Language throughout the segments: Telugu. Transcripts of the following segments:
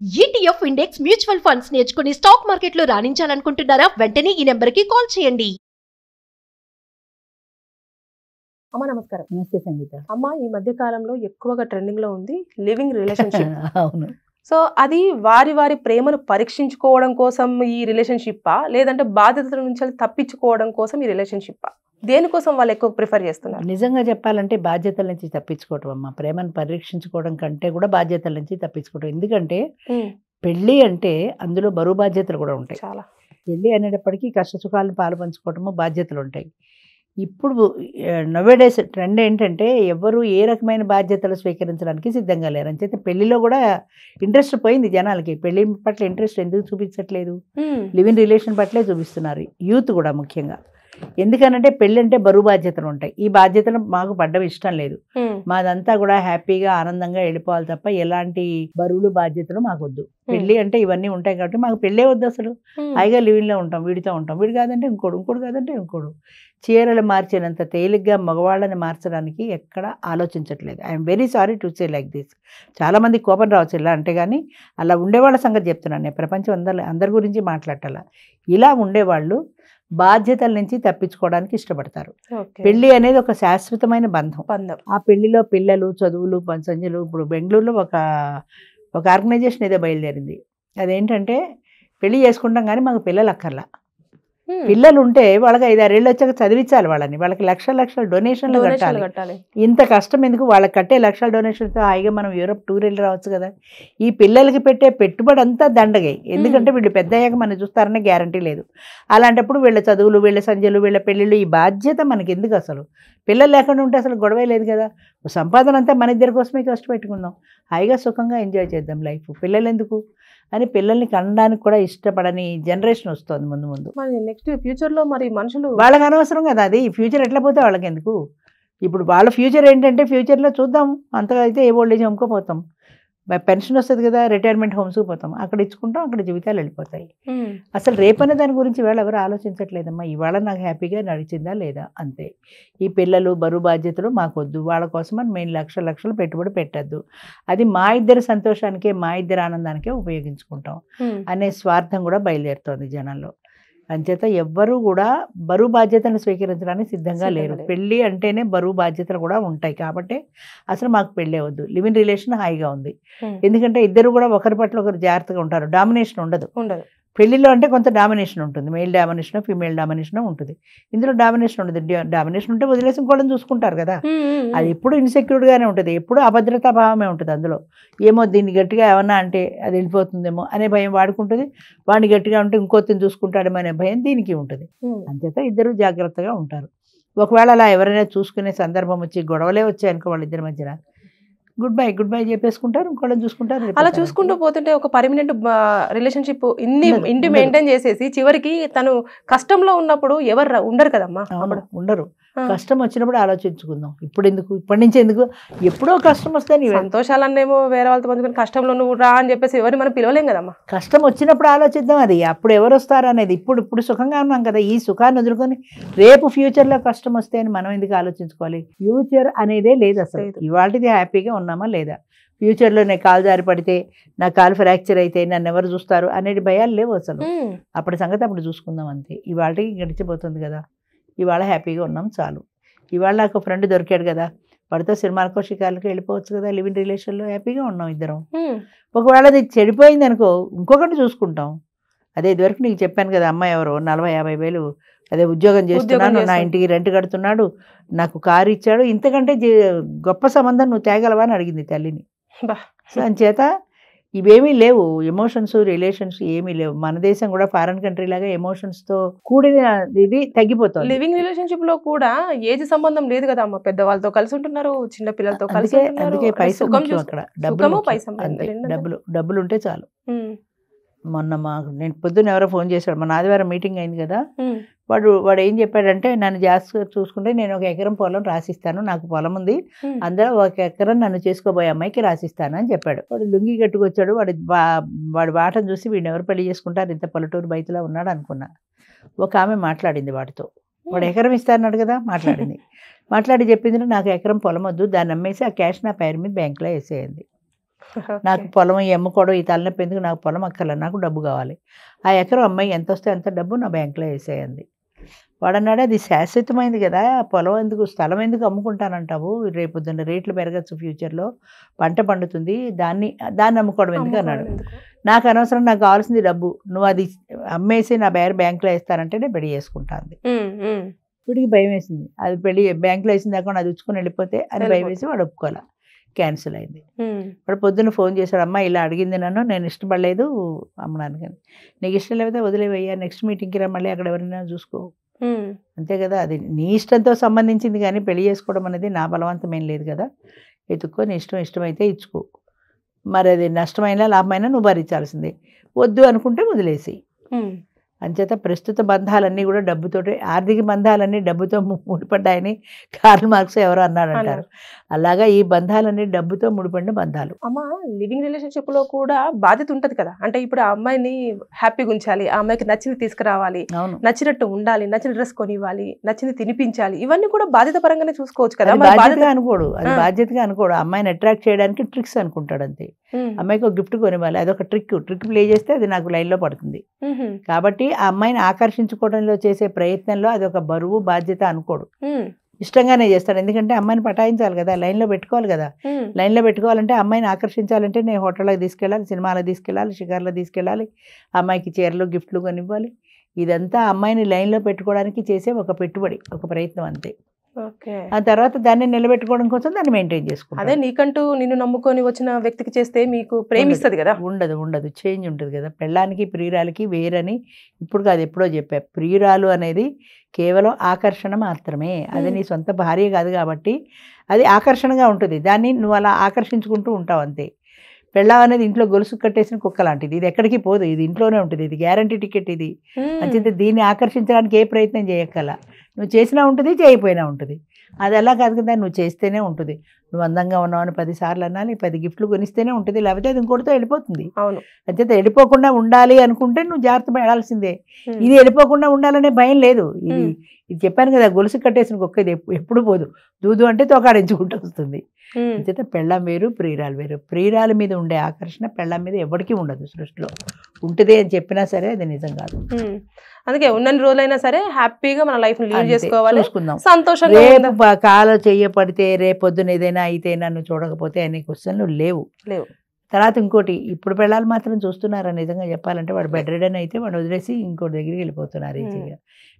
ETF ఇండెక్స్ మ్యూచువల్ ఫండ్స్ నేర్చుకుని స్టాక్ మార్కెట్లో రాణించాలనుకుంటున్నారా? వెంటనే ఈ నెంబర్కి కాల్ చేయండి. అమ్మ నమస్కారం. నమస్తే సంగీత. అమ్మ ఈ మధ్య కాలంలో ఎక్కువగా ట్రెండింగ్ లో ఉంది లివింగ్ రిలేషన్షిప్. అవును. సో అది వారి ప్రేమను పరీక్షించుకోవడం కోసం ఈ రిలేషన్షిప్పా, లేదంటే బాధ్యతల నుంచి తప్పించుకోవడం కోసం ఈ రిలేషన్షిప్పా? దేనికోసం వాళ్ళు ఎక్కువ ప్రిఫర్ చేస్తున్నారు? నిజంగా చెప్పాలంటే బాధ్యతల నుంచి తప్పించుకోవటం అమ్మ. ప్రేమను పరీక్షించుకోవడం కంటే కూడా బాధ్యతల నుంచి తప్పించుకోవడం. ఎందుకంటే పెళ్ళి అంటే అందులో బరువు బాధ్యతలు కూడా ఉంటాయి. చాలా. పెళ్ళి అనేటప్పటికీ కష్ట సుఖాలను పాలు పంచుకోవటము బాధ్యతలు ఉంటాయి. ఇప్పుడు నవేడేస్ ట్రెండ్ ఏంటంటే ఎవరు ఏ రకమైన బాధ్యతలు స్వీకరించడానికి సిద్ధంగా లేరు. అంచేత పెళ్లిలో కూడా ఇంట్రెస్ట్ పోయింది జనాలకి. పెళ్లి పట్ల ఇంట్రెస్ట్ ఎందుకు చూపించట్లేదు? లివింగ్ రిలేషన్ పట్లే చూపిస్తున్నారు యూత్ కూడా ముఖ్యంగా. ఎందుకనంటే పెళ్ళి అంటే బరువు బాధ్యతలు ఉంటాయి. ఈ బాధ్యతలు మాకు పడ్డం ఇష్టం లేదు. మాదంతా కూడా హ్యాపీగా ఆనందంగా వెళ్ళిపోవాలి తప్ప ఎలాంటి బరువులు బాధ్యతలు మాకొద్దు. పెళ్ళి అంటే ఇవన్నీ ఉంటాయి కాబట్టి మాకు పెళ్ళే వద్దు. అసలు హాయిగా లివింగ్లో ఉంటాం, వీడితో ఉంటాం. వీడు కాదంటే ఇంకోటి కాదంటే ఇంకోడు. చీరలు మార్చినంత తేలిగ్గా మగవాళ్ళని మార్చడానికి ఎక్కడ ఆలోచించట్లేదు. I'm very sorry to say like this. చాలామంది కోపం రావచ్చు ఇలా అంటే, కానీ అలా ఉండేవాళ్ళ సంగతి చెప్తున్నాను నేను. ప్రపంచం అందరి గురించి మాట్లాడాల. ఇలా ఉండేవాళ్ళు బాధ్యతల నుంచి తప్పించుకోవడానికి ఇష్టపడతారు. పెళ్లి అనేది ఒక శాశ్వతమైన బంధం. ఆ పెళ్లిలో పిల్లలు, చదువులు, సంజలు. ఇప్పుడు బెంగళూరులో ఒక ఆర్గనైజేషన్ ఏదో బయలుదేరింది. అదేంటంటే పెళ్లి చేసుకుంటాం కానీ మాకు పిల్లలు అక్కర్లా. పిల్లలు ఉంటే వాళ్ళకి 5-6 ఏళ్ళు వచ్చాక చదివించాలి వాళ్ళని. వాళ్ళకి లక్షల డొనేషన్లు కట్టాలి. ఇంత కష్టం ఎందుకు? వాళ్ళకి కట్టే లక్షల డొనేషన్తో హాయిగా మనం యూరోప్ టూర్ వెళ్ళి రావచ్చు కదా. ఈ పిల్లలకి పెట్టే పెట్టుబడి అంతా దండగే. ఎందుకంటే వీళ్ళు పెద్ద అయ్యాక మనం చూస్తారనే గ్యారంటీ లేదు. అలాంటప్పుడు వీళ్ళ చదువులు, వీళ్ళ సంజలు, వీళ్ళ పెళ్ళిళ్ళు, ఈ బాధ్యత మనకి ఎందుకు? అసలు పిల్లలు లేకుండా ఉంటే అసలు గొడవే లేదు కదా. సంపాదన అంతా మన ఇద్దరి కోసమే కష్టపెట్టుకుందాం, హాయిగా సుఖంగా ఎంజాయ్ చేద్దాం లైఫ్. పిల్లలు ఎందుకు అని పిల్లల్ని కనడానికి కూడా ఇష్టపడని జనరేషన్ వస్తుంది ముందు. నెక్స్ట్ ఫ్యూచర్లో మరి మనుషులు వాళ్ళకి అనవసరం కదా అది. ఫ్యూచర్ ఎట్లా పోతే వాళ్ళకి ఎందుకు? ఇప్పుడు వాళ్ళ ఫ్యూచర్ ఏంటంటే ఫ్యూచర్లో చూద్దాం, అంతగా అయితే ఏ ఓల్డ్ ఏజ్ అమ్ముకోపోతాం. పెన్షన్ వస్తుంది కదా, రిటైర్మెంట్ హోమ్స్కి పోతాం, అక్కడ ఇచ్చుకుంటాం, అక్కడ జీవితాలు వెళ్ళిపోతాయి. అసలు రేపనే దాని గురించి ఇవాళ ఎవరు ఆలోచించట్లేదమ్మా. ఇవాళ నాకు హ్యాపీగా నడిచిందా లేదా అంతే. ఈ పిల్లలు, బరువు బాధ్యతలు మాకొద్దు. వాళ్ళ కోసం అని మేము లక్షలు పెట్టుబడి పెట్టద్దు. అది మా ఇద్దరి సంతోషానికే, మా ఇద్దరి ఆనందానికే ఉపయోగించుకుంటాం అనే స్వార్థం కూడా బయలుదేరుతోంది జనంలో. అంచేత ఎవ్వరూ కూడా బరువు బాధ్యతలను స్వీకరించడానికి సిద్ధంగా లేరు. పెళ్ళి అంటేనే బరువు బాధ్యతలు కూడా ఉంటాయి కాబట్టి అసలు మాకు పెళ్ళే వద్దు. లివింగ్ రిలేషన్ హాయిగా ఉంది. ఎందుకంటే ఇద్దరు కూడా ఒకరి పట్ల ఒకరు జాగ్రత్తగా ఉంటారు. డామినేషన్ ఉండదు. పెళ్లిలో అంటే కొంత డామినేషన్ ఉంటుంది. మేల్ డామినేషన్, ఫీమేల్ డామినేషన్ ఉంటుంది. ఇందులో డామినేషన్ ఉండదు. డామినేషన్ ఉంటే వదిలేసి ఇంకోళ్ళని చూసుకుంటారు కదా. అది ఎప్పుడు ఇన్సెక్యూర్డ్గానే ఉంటుంది, ఎప్పుడు అభద్రతా భావమే ఉంటుంది అందులో. ఏమో దీన్ని గట్టిగా ఏమన్నా అంటే అది వెళ్ళిపోతుందేమో అనే భయం వాడుకుంటుంది. వాడిని గట్టిగా ఉంటే ఇంకోతిని చూసుకుంటాడేమో అనే భయం దీనికి ఉంటుంది. అంచేత ఇద్దరు జాగ్రత్తగా ఉంటారు. ఒకవేళ అలా ఎవరైనా చూసుకునే సందర్భం వచ్చి గొడవలే వచ్చాయనుకో వాళ్ళిద్దరి మధ్యన, గుడ్ బై చెప్పేసుకుంటారు, ఇంకోళ్ళని చూసుకుంటారు. అలా చూసుకుంటూ పోతుంటే ఒక పర్మనెంట్ రిలేషన్షిప్ ఇంటి మెయింటైన్ చేసేసి చివరికి తను కష్టంలో ఉన్నప్పుడు ఎవరు ఉండరు కదమ్మా. ఉండరు. కష్టం వచ్చినప్పుడు ఆలోచించుకుందాం. ఇప్పటి నుంచి ఎందుకు? ఎప్పుడో కష్టం వస్తే సంతోషాలన్నేమో వేరే వాళ్ళతో పంచుకొని కష్టంలో నువ్వు రా అని చెప్పేసి ఎవరిని మనం పిలవలేం కదమ్మా. కష్టం వచ్చినప్పుడు ఆలోచిద్దాం. అది అప్పుడు ఎవరు వస్తారు అనేది. ఇప్పుడు సుఖంగా ఉన్నాం కదా, ఈ సుఖాన్ని వదులుకొని రేపు ఫ్యూచర్లో కష్టం వస్తే అని మనం ఎందుకు ఆలోచించుకోవాలి? ఫ్యూచర్ అనేదే లేదు అసలు. ఇవాళది హ్యాపీగా ఉన్నామా లేదా? ఫ్యూచర్లో నేను కాలు జారి పడితే, నా కాలు ఫ్రాక్చర్ అయితే నన్ను ఎవరు చూస్తారు అనేది భయాలు లేవు అసలు. అప్పటి సంగతి అప్పుడు చూసుకుందాం అంతే. ఇవాళకి గడిచిపోతుంది కదా, ఇవాళ హ్యాపీగా ఉన్నాం చాలు. ఇవాళ నాకు ఫ్రెండ్ దొరికాడు కదా, వాడితో సినిమాలకో షికార్లకి వెళ్ళిపోవచ్చు కదా. లివింగ్ రిలేషన్లో హ్యాపీగా ఉన్నాం ఇద్దరం. ఒకవేళ అది చెడిపోయింది అనుకో, ఇంకొకటి చూసుకుంటాం. అదే ఇదివరకు నీకు చెప్పాను కదా, అమ్మాయి ఎవరో 40-50 వేలు అదే ఉద్యోగం చేస్తున్నాను, నా ఇంటికి రెంట్ కడుతున్నాడు, నాకు కారు ఇచ్చాడు, ఇంతకంటే గొప్ప సంబంధం నువ్వు తేగలవా అని అడిగింది తల్లిని. అంచేత ఇవేమీ లేవు. ఎమోషన్స్, రిలేషన్స్ ఏమీ లేవు. మన దేశం కూడా ఫారెన్ కంట్రీ లాగా ఎమోషన్స్తో కూడిన ఇది తగ్గిపోతుంది. లివింగ్ రిలేషన్షిప్ లో కూడా ఏజ్ సంబంధం లేదు కదా అమ్మ. పెద్దవాళ్ళతో కలిసి ఉంటున్నారు, చిన్న పిల్లలతో కలిసి ఉంటున్నారు. అందుకే పైసా అక్కడ డబ్బులు ఉంటే చాలు. మొన్న నేను పొద్దున్న ఎవరో ఫోన్ చేశాడు, మన ఆదివారం మీటింగ్ అయింది కదా. వాడు ఏం చెప్పాడంటే, నన్ను జాస్తిగా చూసుకుంటే నేను 1 ఎకరం పొలం రాసిస్తాను, నాకు పొలం ఉంది, అందులో 1 ఎకరం నన్ను చేసుకోబోయే అమ్మాయికి రాసిస్తాను అని చెప్పాడు. వాడు లుంగి కట్టుకొచ్చాడు. వాడి వాటను చూసి వీడిని ఎవరు పెళ్లి చేసుకుంటారు, ఇంత పల్లెటూరు బయటలో ఉన్నాడు అనుకున్నా. ఒక ఆమె మాట్లాడింది వాడితో. వాడు ఎకరం ఇస్తారన్నాడు కదా, మాట్లాడి చెప్పింది, నాకు ఎకరం పొలం వద్దు, దాన్ని అమ్మేసి ఆ క్యాష్ నా పేరు మీద బ్యాంకులో వేసేయండి. నాకు పొలం అమ్ముకోవడం ఈ తలనొప్పి ఎందుకు, నాకు పొలం అక్కర్లే, నాకు డబ్బు కావాలి. ఆ ఎకరం అమ్మాయి ఎంత వస్తే అంత డబ్బు నా బ్యాంకులో వేసేయండి. వాడన్నాడు అది శాశ్వతమైంది కదా, పొలం ఎందుకు, స్థలం ఎందుకు అమ్ముకుంటానంటావు, రేపొద్దున్న రేట్లు పెరగచ్చు, ఫ్యూచర్లో పంట పండుతుంది, దాన్ని అమ్ముకోవడం ఎందుకు అన్నాడు. నాకు అనవసరం, నాకు కావాల్సింది డబ్బు, నువ్వు అది అమ్మేసి నా బ్యాంకులో వేస్తానంటే నేను పెళ్లి చేసుకుంటాను. వీడికి భయం వేసింది, అది పెళ్లి బ్యాంకులో వేసిన దాకా అది ఉచ్చుకొని వెళ్ళిపోతే అని భయం వేసి వాడు ఒప్పుకోలే, క్యాన్సిల్ అయింది. వాడు పొద్దున్న ఫోన్ చేశాడు, అమ్మ ఇలా అడిగింది నన్ను, నేను ఇష్టపడలేదు అమ్మడానికి. నీకు ఇష్టం లేకపోతే వదిలేవయ్యా, నెక్స్ట్ మీటింగ్కి రా, మళ్ళీ అక్కడ ఎవరైనా చూసుకో, అంతే కదా, అది నీ ఇష్టంతో సంబంధించింది కానీ పెళ్లి చేసుకోవడం అనేది నా బలవంతం ఏం లేదు కదా, ఎత్తుక్కో, నీ ఇష్టమైతే ఇచ్చుకో, మరి అది నష్టమైనా లాభమైనా నువ్వు భరించాల్సిందే, వద్దు అనుకుంటే వదిలేసి. అంచేత ప్రస్తుత బంధాలన్నీ కూడా డబ్బుతోటి, ఆర్థిక బంధాలన్నీ డబ్బుతో ముడిపడ్డాయని కార్ల్ మార్క్స్ ఎవరో అన్నాడంటారు. అలాగా ఈ బంధాలన్నీ డబ్బుతో ముడిపడిన బంధాలు. అమ్మ, లివింగ్ రిలేషన్షిప్ లో కూడా బాధ్యత ఉంటది కదా, అంటే ఇప్పుడు ఆ అమ్మాయిని హ్యాపీగా ఉంచాలి, ఆ అమ్మాయికి నచ్చింది తీసుకురావాలి, నచ్చినట్టు ఉండాలి, నచ్చిన డ్రెస్ కొనివ్వాలి, నచ్చింది తినిపించాలి, ఇవన్నీ కూడా బాధ్యత పరంగానే చూసుకోవచ్చు కదా. బాధ్యతగా అనుకోడు, అది బాధ్యతగా అనుకోడు, అమ్మాయిని అట్రాక్ట్ చేయడానికి ట్రిక్స్ అనుకుంటాడు అంతే. అమ్మాయికి ఒక గిఫ్ట్ కొనివ్వాలి, అదొక ట్రిక్ ప్లే చేస్తే అది నాకు లైన్లో పడుతుంది. కాబట్టి ఆ అమ్మాయిని ఆకర్షించుకోవడంలో చేసే ప్రయత్నంలో అది ఒక బరువు బాధ్యత అనుకోడు, ఇష్టంగానే చేస్తాడు. ఎందుకంటే అమ్మాయిని పటాయించాలి కదా, లైన్లో పెట్టుకోవాలి కదా. లైన్లో పెట్టుకోవాలంటే అమ్మాయిని ఆకర్షించాలంటే నేను హోటల్లోకి తీసుకెళ్ళాలి, సినిమాలకు తీసుకెళ్ళాలి, షికార్లో తీసుకెళ్ళాలి, అమ్మాయికి చీరలు గిఫ్ట్లు కొనివ్వాలి. ఇదంతా అమ్మాయిని లైన్లో పెట్టుకోవడానికి చేసే ఒక పెట్టుబడి, ఒక ప్రయత్నం అంతే. ఆ తర్వాత దాన్ని నిలబెట్టుకోవడం కోసం దాన్ని మెయింటైన్ చేసుకుంటాం. అదే నీకంటూ నిన్ను నమ్ముకొని వచ్చిన వ్యక్తికి చేస్తే మీకు ప్రేమిస్తుంది కదా. ఉండదు చేంజ్ ఉంటుంది కదా. పెళ్ళానికి ప్రియురాలకి వేరని ఇప్పుడు కాదు ఎప్పుడో చెప్పా. ప్రియురాలు అనేది కేవలం ఆకర్షణ మాత్రమే, అది నీ సొంత భార్య కాదు కాబట్టి అది ఆకర్షణగా ఉంటుంది, దాన్ని నువ్వు అలా ఆకర్షించుకుంటూ ఉంటావు అంతే. పెళ్ళాం అనేది ఇంట్లో గొలుసు కట్టేసిన కుక్క లాంటిది, ఇది ఎక్కడికి పోదు, ఇది ఇంట్లోనే ఉంటుంది, ఇది గ్యారంటీ టికెట్ ఇది. అంతే, దీన్ని ఆకర్షించడానికి ఏ ప్రయత్నం చేయక్కల, నువ్వు చేసినా ఉంటుంది, చేయకపోయినా ఉంటుంది. అది అలా కాదు కదా, నువ్వు చేస్తేనే ఉంటుంది. నువ్వు అందంగా ఉన్నావని 10 సార్లు అనాలి, 10 గిఫ్ట్లు కొనిస్తేనే ఉంటుంది, లేకపోతే అది ఇంకోటితో వెళ్ళిపోతుంది. అవును, అంతే. వెళ్ళిపోకుండా ఉండాలి అనుకుంటే నువ్వు జాగ్రత్త పడాల్సిందే. ఇది వెళ్ళిపోకుండా ఉండాలనే భయం లేదు. ఇది చెప్పాను కదా, గొలుసు కట్టేసిన కుక్క ఇది ఎప్పుడు పోదు, దూదు అంటే తోకాడించుకుంటూ వస్తుంది. అంచేత పెళ్ళాం వేరు, ప్రియురాలు వేరు. ప్రియురాల మీద ఉండే ఆకర్షణ పెళ్ళాం మీద ఎవరికీ ఉండదు సృష్టిలో. ఉంటుంది అని చెప్పినా సరే అది నిజం కాదు. అందుకే ఉన్నన్ని రోజులైనా సరే హ్యాపీగా మన లైఫ్ లీడ్ చేసుకోవాలి, సంతోషంగా. రేపు కాలో చెయ్యపడితే రేపొద్దున ఏదైనా అయితే నన్ను చూడకపోతే అనే క్వశ్చన్లు లేవు. తర్వాత ఇంకోటి, ఇప్పుడు పెళ్ళాలు మాత్రం చూస్తున్నారా నిజంగా చెప్పాలంటే, వాడు బెడ్ రిడన్ అయితే వాడు వదిలేసి ఇంకోటి దగ్గరికి వెళ్ళిపోతున్నారు ఈజీగా.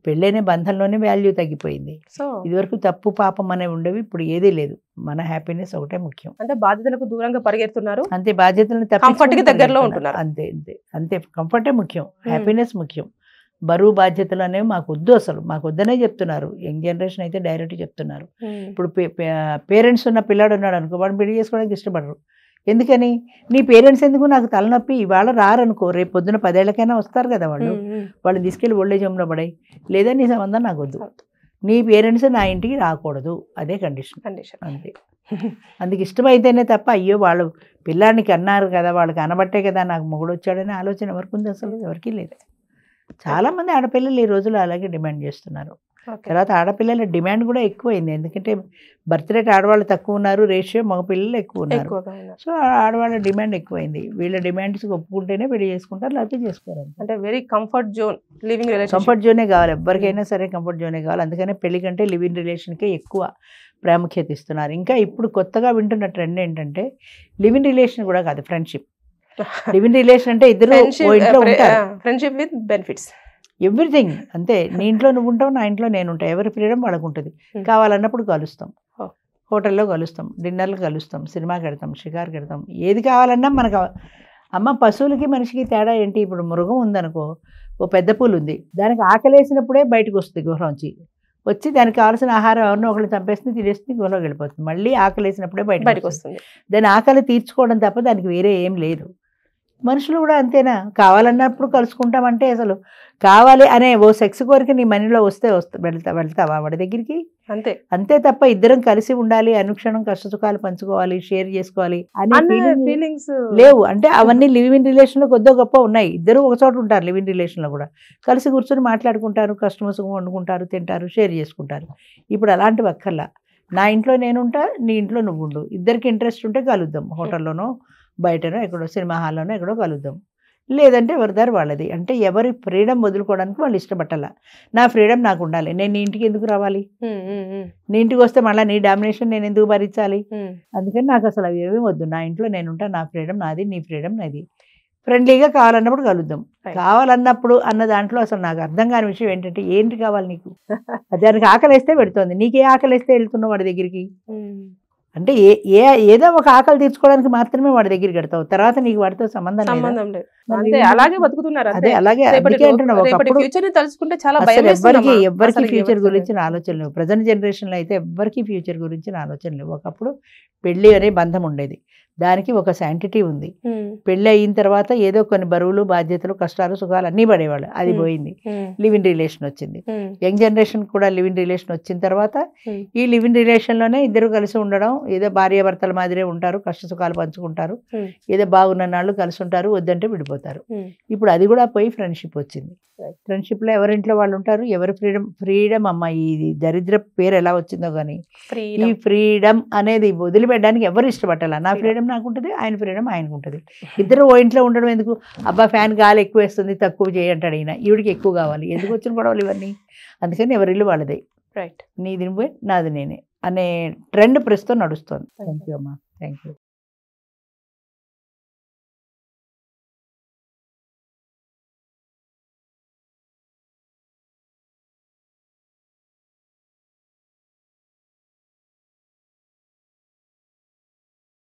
పెళ్ళైన బంధంలోనే వాల్యూ తగ్గిపోయింది. ఇదివరకు తప్పు పాపం అనేవి ఉండేవి, ఇప్పుడు ఏదీ లేదు. మన హ్యాపీనెస్ ఒకటే ముఖ్యం. అంటే బాధ్యతలకు దూరంగా పరిగెడుతున్నారు, అంతే. బాధ్యతలను కంఫర్ట్ కి దగ్గరలో ఉంటున్నారు, అంతే. కంఫర్టే ముఖ్యం, హ్యాపీనెస్ ముఖ్యం. బరువు బాధ్యతలు అనేవి మాకు వద్దు, అసలు మాకు వద్దనే చెప్తున్నారు. యంగ్ జనరేషన్ అయితే డైరెక్ట్ చెప్తున్నారు. ఇప్పుడు పేరెంట్స్ ఉన్న పిల్లాడు ఉన్నాడు అనుకో, వాడు పెళ్లి చేసుకోవడానికి ఇష్టపడరు. ఎందుకని? నీ పేరెంట్స్ ఎందుకు, నాకు తలనొప్పి, ఇవాళ రారనుకో, రేపు పొద్దున 10 ఏళ్ళకైనా వస్తారు కదా వాళ్ళు తీసుకెళ్ళి ఓల్డేజ్ హోమ్లో పడాయి, లేదా నీ సంబంధం నాకు వద్దు, నీ పేరెంట్స్ నా ఇంటికి రాకూడదు, అదే కండిషన్ అంతే. అందుకు ఇష్టమైతేనే తప్ప, అయ్యో వాళ్ళు పిల్లాడికి అన్నారు కదా, వాళ్ళకి అనబట్టే కదా నాకు మొగుడు వచ్చాడనే ఆలోచన ఎవరికి ఉంది? అసలు ఎవరికీ లేదు. చాలామంది ఆడపిల్లలు ఈ రోజుల్లో అలాగే డిమాండ్ చేస్తున్నారు. తర్వాత ఆడపిల్లల డిమాండ్ కూడా ఎక్కువైంది, ఎందుకంటే బర్త్ రేట్ ఆడవాళ్ళు తక్కువ ఉన్నారు, రేషియో మగపిల్లలు ఎక్కువ ఉన్నారు. సో ఆడవాళ్ళ డిమాండ్ ఎక్కువైంది. వీళ్ళ డిమాండ్స్ ఒప్పుకుంటేనే పెళ్లి చేసుకుంటారు, లేకపోతే చేసుకోరు. అంటే very comfort zone, living relation, comfort జోనే కావాలి ఎవరికైనా సరే, కంఫర్ట్ జోనే కావాలి. అందుకనే పెళ్లి కంటే లివింగ్ రిలేషన్కే ఎక్కువ ప్రాముఖ్యత ఇస్తున్నారు. ఇంకా ఇప్పుడు కొత్తగా వింటున్న ట్రెండ్ ఏంటంటే, లివింగ్ రిలేషన్ కూడా కాదు, ఫ్రెండ్షిప్. లివింగ్ రిలేషన్ అంటే ఇద్దరు ఇంట్లో ఉంటారు, ఫ్రెండ్షిప్ విత్ బెనిఫిట్స్, ఎవ్రీథింగ్ అంతే. నీ ఇంట్లో నువ్వు ఉంటావు, నా ఇంట్లో నేను ఉంటాను, ఎవరి ఫ్రీడమ్ వాళ్ళకు ఉంటుంది. కావాలన్నప్పుడు కలుస్తాం, హోటల్లో కలుస్తాం, డిన్నర్లు కలుస్తాం, సినిమాకి వెళ్తాం, షికార్కి వెళ్తాం, ఏది కావాలన్నా మనకు. అమ్మ, పశువులకి మనిషికి తేడా ఏంటి? ఇప్పుడు మృగం ఉందనుకో, ఓ పెద్ద పూలు ఉంది, దానికి ఆకలేసినప్పుడే బయటకు వస్తుంది గుహలోంచి, వచ్చి దానికి కావాల్సిన ఆహారం ఎవరినో ఒకరిని చంపేస్తుంది, తినేస్తుంది, గుహలోకి వెళ్ళిపోతుంది. మళ్ళీ ఆకలేసినప్పుడే బయటకు వస్తుంది. దాని ఆకలి తీర్చుకోవడం తప్ప దానికి వేరే ఏం లేదు. మనుషులు కూడా అంతేనా? కావాలన్నప్పుడు కలుసుకుంటామంటే, అసలు కావాలి అనే ఓ సెక్స్ కోరిక నీ మనీలో వస్తే వెళ్తావా వాడి దగ్గరికి? అంతే తప్ప ఇద్దరం కలిసి ఉండాలి, అనుక్షణం కష్టసుఖాలు పంచుకోవాలి, షేర్ చేసుకోవాలి అనే ఫీలింగ్స్ లేవు. అంటే అవన్నీ లివ్ ఇన్ రిలేషన్ లో కొద్దిగా గొప్ప ఉన్నాయి. ఇద్దరు ఒక చోట ఉంటారు, లివ్ ఇన్ రిలేషన్ లో కూడా కలిసి కూర్చొని మాట్లాడుకుంటారు, కష్టసుఖం వండుకుంటారు, తింటారు, షేర్ చేసుకుంటారు. ఇప్పుడు అలాంటివి అక్కర్లా. నా ఇంట్లో నేనుంటా, నీ ఇంట్లో నువ్వు ఉండు, ఇద్దరికి ఇంట్రెస్ట్ ఉంటే కలుద్దాం, హోటల్లోనో బయటనో ఎక్కడో సినిమా హాల్లోనో ఎక్కడో కలుద్దాం, లేదంటే ఎవరిదారు వాళ్ళది. అంటే ఎవరి ఫ్రీడమ్ వదులుకోవడానికి వాళ్ళు ఇష్టపట్టాల. నా ఫ్రీడమ్ నాకు ఉండాలి, నేను నీ ఇంటికి ఎందుకు రావాలి, నీ ఇంటికి వస్తే మళ్ళీ నీ డామినేషన్ నేను ఎందుకు భరించాలి, అందుకని నాకు అసలు అవి ఏమీ వద్దు, నా ఇంట్లో నేను ఉంటా, నా ఫ్రీడమ్ నాది, నీ ఫ్రీడమ్ నాది, ఫ్రెండ్లీగా కావాలన్నప్పుడు కలుద్దాం. కావాలన్నప్పుడు అన్న దాంట్లో అసలు నాకు అర్థం కాని విషయం ఏంటంటే, ఏంటి కావాలి నీకు, దానికి ఆకలిస్తే పెడుతోంది, నీకే ఆకలిస్తే వెళ్తున్నావు వాడి దగ్గరికి, అంటే ఏదో ఒక ఆకలి తీర్చుకోవడానికి మాత్రమే వాడి దగ్గరికి వెళ్తావు, తర్వాత నీకు వాడితో సంబంధం లేదు. అలాగే బతుకుతున్నారు. అదే అలాగే అంటున్నా, తలుచుకుంటే చాలా ఎవ్వరికి ఫ్యూచర్ గురించిన ఆలోచన లేవు. ప్రజెంట్ జనరేషన్ లో అయితే ఎవ్వరికి ఫ్యూచర్ గురించిన ఆలోచన లేవు. ఒకప్పుడు పెళ్లి అనే బంధం ఉండేది, దానికి ఒక శాంటిటీ ఉంది. పెళ్లి అయిన తర్వాత ఏదో కొన్ని బరువులు, బాధ్యతలు, కష్టాలు, సుఖాలు అన్నీ పడేవాళ్ళు, అది పోయింది. లివ్ ఇన్ రిలేషన్ వచ్చింది. యంగ్ జనరేషన్ కూడా లివ్ ఇన్ రిలేషన్ వచ్చిన తర్వాత ఈ లివ్ ఇన్ రిలేషన్ లోనే ఇద్దరు కలిసి ఉండడం, ఏదో భార్యాభర్తల మాదిరే ఉంటారు, కష్ట సుఖాలు పంచుకుంటారు, ఏదో బాగున్న నాళ్ళు కలిసి ఉంటారు, వద్దంటే విడిపోతారు. ఇప్పుడు అది కూడా పోయి ఫ్రెండ్షిప్ వచ్చింది. ఫ్రెండ్షిప్ లో ఎవరింట్లో వాళ్ళు ఉంటారు, ఎవరి ఫ్రీడమ్ అమ్మ, ఈ దరిద్ర పేరు ఎలా వచ్చిందో కానీ ఈ ఫ్రీడమ్ అనేది వదిలిపెట్టడానికి ఎవరు ఇష్టపట్టాల. నా ఫ్రీడమ్ నాకు ఉంటుంది, ఆయన ఫ్రీడమ్ ఆయనకు ఉంటుంది. ఇద్దరు ఓ ఇంట్లో ఉండడం ఎందుకు, అబ్బా ఫ్యాన్ గాలి ఎక్కువ వేస్తుంది తక్కువ చేయంటాడు ఈయన, ఈవిడికి ఎక్కువ కావాలి, ఎందుకు వచ్చిన గొడవలు ఇవన్నీ. అందుకని ఎవరిల్లు వాళ్ళదే, రైట్, నీది నువ్వే నాది నేనే అనే ట్రెండ్ ప్రస్తుతం నడుస్తుంది. థ్యాంక్ యూ అమ్మా, థ్యాంక్ యూ.